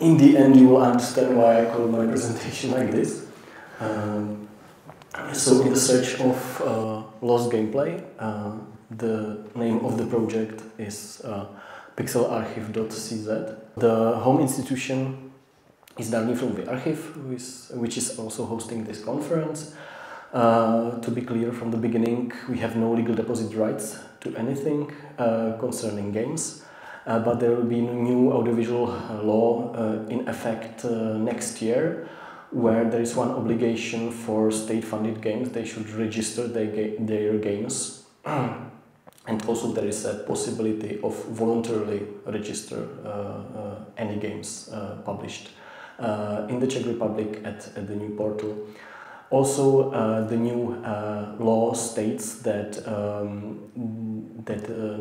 in the end you will understand why I call my presentation like this. So in the search of lost gameplay, the name of the project is Pixelarchiv.cz. The home institution is Národní filmový archiv, which is also hosting this conference. To be clear from the beginning, we have no legal deposit rights to anything concerning games, but there will be new audiovisual law in effect next year, where there is one obligation for state-funded games. They should register their games. And also there is a possibility of voluntarily register any games published in the Czech Republic at the new portal. Also, the new law states that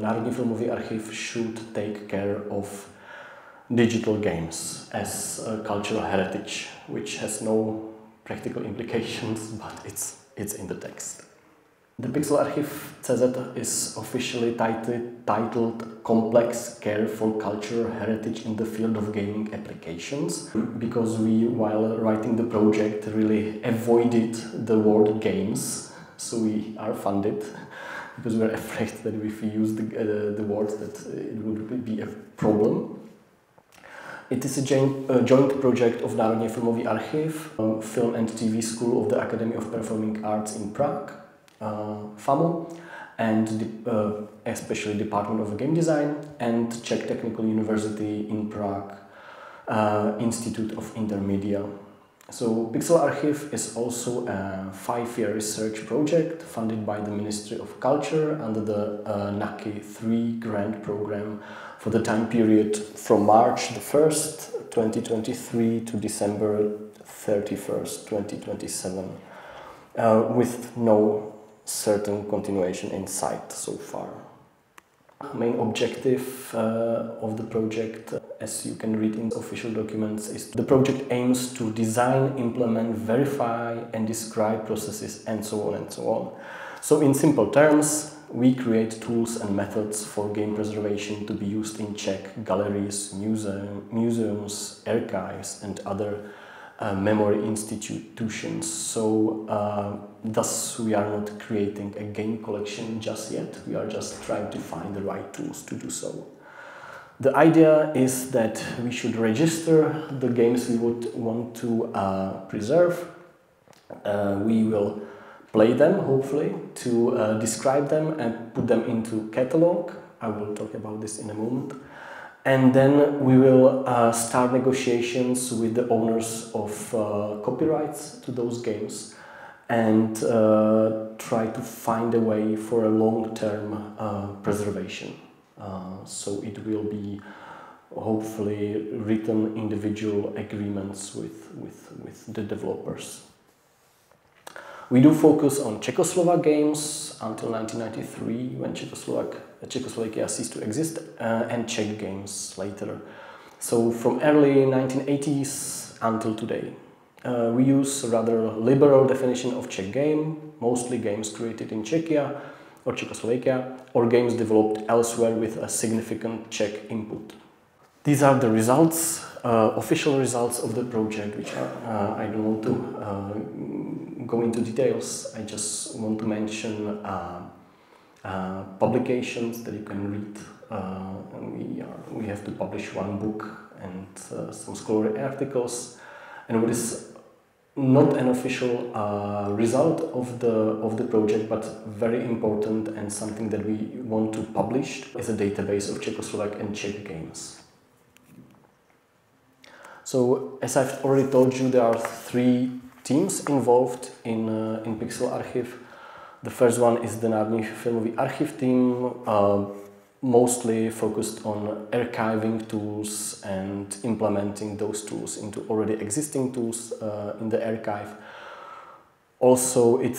Národní filmový archiv should take care of digital games as a cultural heritage, which has no practical implications, but it's in the text. The Pixelarchiv.cz is officially titled Complex Care for Cultural Heritage in the Field of Gaming Applications, because we, while writing the project, really avoided the word games, so we are funded, because we're afraid that if we use the word that it would be a problem. It is a joint project of Národní filmový archiv, Film and TV School of the Academy of Performing Arts in Prague, FAMU, and especially Department of Game Design, and Czech Technical University in Prague, Institute of Intermedia. So Pixelarchiv is also a 5-year research project funded by the Ministry of Culture under the NAKI 3 grant program for the time period from March 1st, 2023 to December 31st, 2027, with no certain continuation in sight so far. Main objective of the project, as you can read in official documents, is the project aims to design, implement, verify and describe processes and so on and so on. So in simple terms, we create tools and methods for game preservation to be used in Czech galleries, museums, archives and other memory institutions. So thus we are not creating a game collection just yet, we are just trying to find the right tools to do so. The idea is that we should register the games we would want to preserve. We will play them, hopefully, to describe them and put them into catalog. I will talk about this in a moment. And then we will start negotiations with the owners of copyrights to those games and try to find a way for a long-term preservation. So it will be hopefully written individual agreements with the developers. We do focus on Czechoslovak games until 1993, when Czechoslovakia ceased to exist, and Czech games later. So from early 1980s until today. We use a rather liberal definition of Czech game, mostly games created in Czechia or Czechoslovakia, or games developed elsewhere with a significant Czech input. These are the results, official results of the project, which I don't want to go into details. I just want to mention publications that you can read. We have to publish one book and some scholarly articles. And what is not an official result of the project, but very important and something that we want to publish, is a database of Czechoslovak and Czech games. So, as I've already told you, there are 3 teams involved in Pixelarchiv. The first one is the Národní filmový archiv team, mostly focused on archiving tools and implementing those tools into already existing tools in the archive. Also, it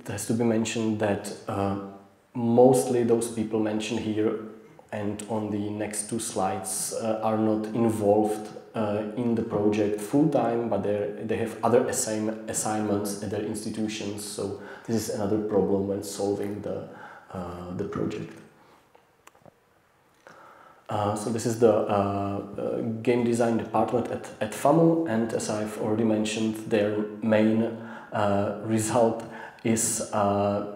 has to be mentioned that mostly those people mentioned here and on the next 2 slides are not involved in the project full-time, but they have other assignments at their institutions, so this is another problem when solving the project. So this is the game design department at FAMU, and as I've already mentioned, their main result is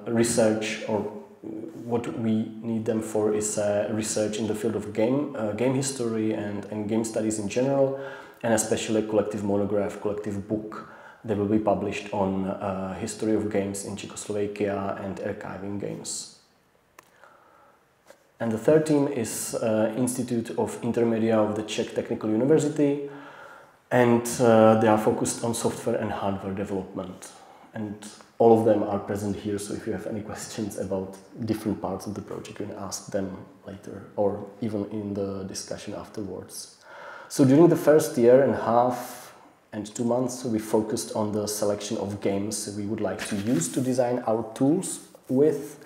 research, or what we need them for is research in the field of game history and game studies in general, and especially a collective monograph, collective book that will be published on history of games in Czechoslovakia and archiving games. And the third team is Institute of Intermedia of the Czech Technical University, and they are focused on software and hardware development. And all of them are present here, so if you have any questions about different parts of the project, you can ask them later or even in the discussion afterwards. So during the first year and a half and 2 months, we focused on the selection of games we would like to use to design our tools with.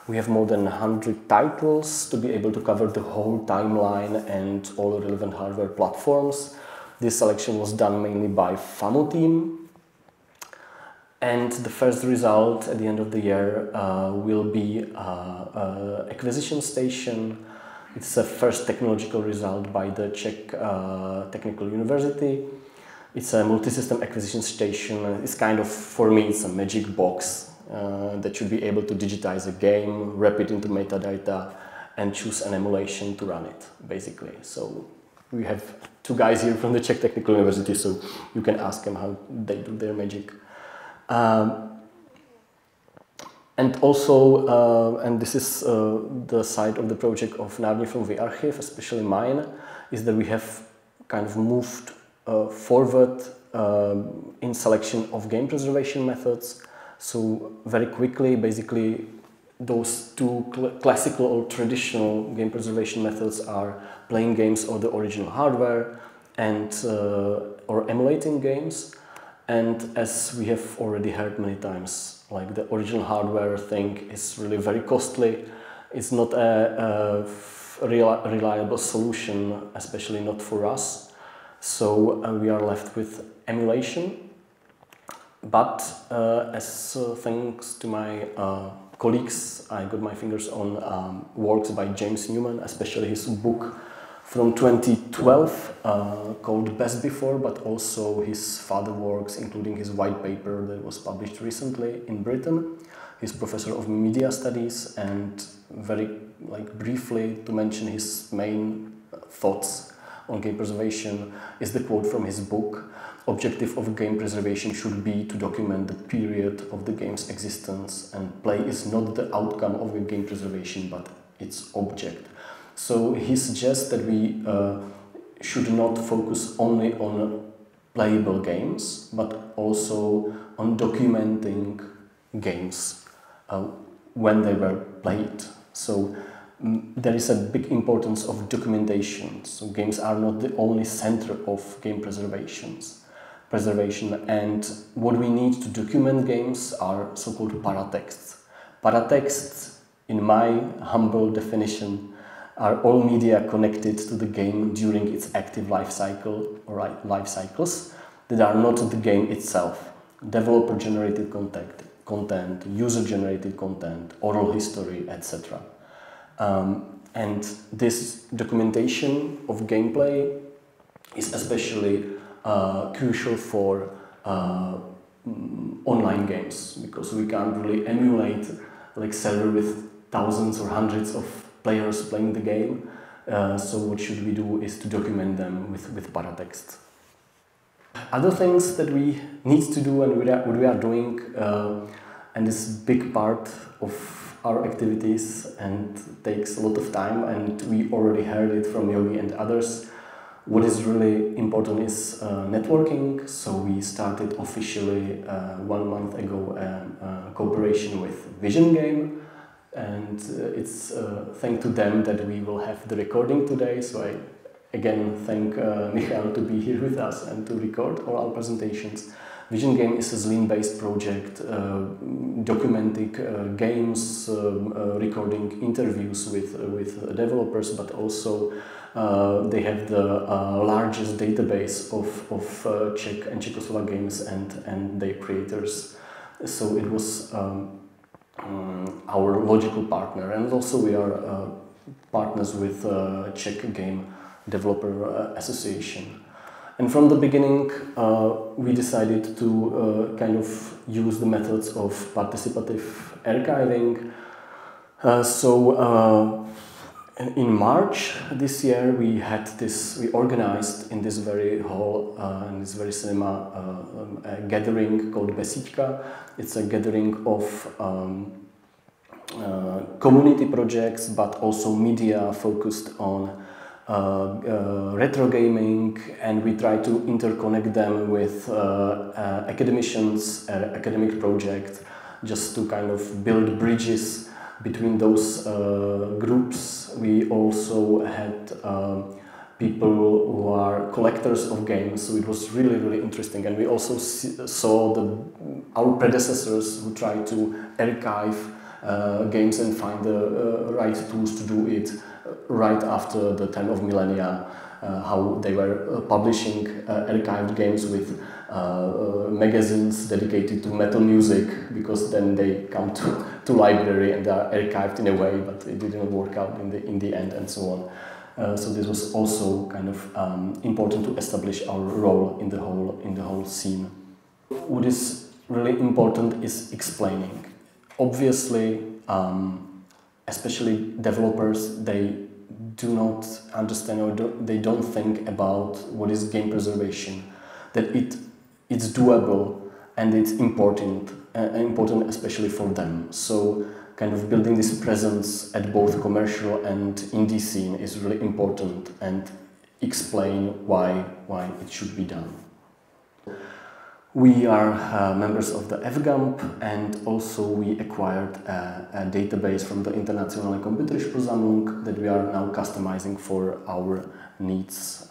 We have more than 100 titles to be able to cover the whole timeline and all relevant hardware platforms. This selection was done mainly by FAMU team. And the first result at the end of the year will be acquisition station. It's the first technological result by the Czech Technical University. It's a multi-system acquisition station. It's kind of, for me, it's a magic box that should be able to digitize a game, wrap it into metadata, and choose an emulation to run it, basically. So we have two guys here from the Czech Technical University, so you can ask them how they do their magic. And also, and this is the side of the project of Národní filmový archiv, especially mine, is that we have kind of moved forward in selection of game preservation methods. So very quickly, basically, those two classical or traditional game preservation methods are playing games on the original hardware and or emulating games. And as we have already heard many times, like the original hardware thing is really very costly. It's not a reliable solution, especially not for us. So we are left with emulation. But thanks to my colleagues, I got my fingers on works by James Newman, especially his book from 2012 called Best Before, but also his further works, including his white paper that was published recently in Britain. He's professor of media studies, and very briefly to mention his main thoughts on game preservation is the quote from his book: "Objective of game preservation should be to document the period of the game's existence, and play is not the outcome of a game preservation, but its object." So he suggests that we should not focus only on playable games, but also on documenting games when they were played. So there is a big importance of documentation. So games are not the only center of game preservation, and what we need to document games are so-called paratexts. Paratexts, in my humble definition, are all media connected to the game during its active life cycle or life cycles that are not the game itself. Developer-generated content, user-generated content, oral history, etc. And this documentation of gameplay is especially crucial for online games, because we can't really emulate like server with thousands or hundreds of players playing the game. So what should we do is to document them with paratext. Other things that we need to do and what we are doing, and this big part of our activities and takes a lot of time, and we already heard it from Yogi and others. What is really important is networking. So we started officially 1 month ago cooperation with Vision Game, and it's thanks to them that we will have the recording today. So I again thank Michal to be here with us and to record all our presentations. Vision Game is a Zlín-based project documenting games, recording interviews with developers, but also they have the largest database of Czech and Czechoslovak games and their creators. So it was our logical partner, and also we are partners with Czech Game Developer Association. And from the beginning, we decided to kind of use the methods of participative archiving. In March this year, we organized in this very hall, in this very cinema, a gathering called Besídka. It's a gathering of community projects, but also media focused on retro gaming, and we try to interconnect them with academicians, academic projects, just to kind of build bridges between those groups. We also had people who are collectors of games, so it was really, really interesting. And we also saw our predecessors who tried to archive games and find the right tools to do it right after the time of millennia, how they were publishing archived games with magazines dedicated to metal music, because then they come to library and they are archived in a way, but it didn't work out in the end, and so on. So this was also kind of important to establish our role in the whole scene. What is really important is explaining. Obviously, especially developers, they do not understand, or they don't think about what is game preservation, that it's doable and it's important especially for them. So kind of building this presence at both commercial and indie scene is really important, and explain why it should be done. We are members of the FGAMP, and also we acquired a database from the Internationale Computerspielsammlung that we are now customizing for our needs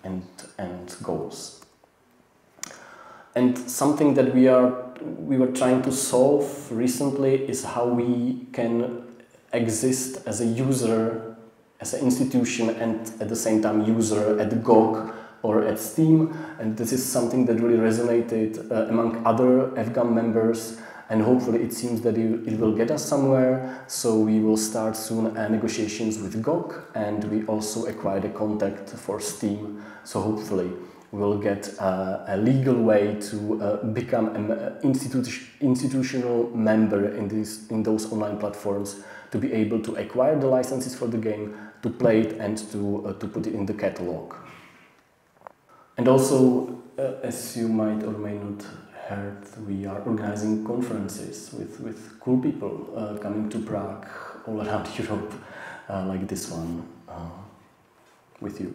and goals. And something that we were trying to solve recently is how we can exist as a user, as an institution, and at the same time user at GOG or at Steam. And this is something that really resonated among other FGAM members, and hopefully it seems that it will get us somewhere. So we will start soon negotiations with GOG, and we also acquired a contact for Steam. So hopefully we'll get a legal way to become an institutional member in those online platforms, to be able to acquire the licenses for the game, to play it, and to put it in the catalog. And also, as you might or may not heard, we are organizing conferences with cool people coming to Prague, all around Europe, like this one, with you.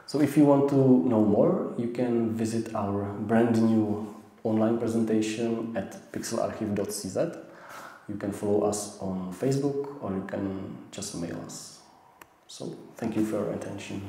So if you want to know more, you can visit our brand new online presentation at Pixelarchiv.cz. You can follow us on Facebook, or you can just mail us. So thank you for your attention.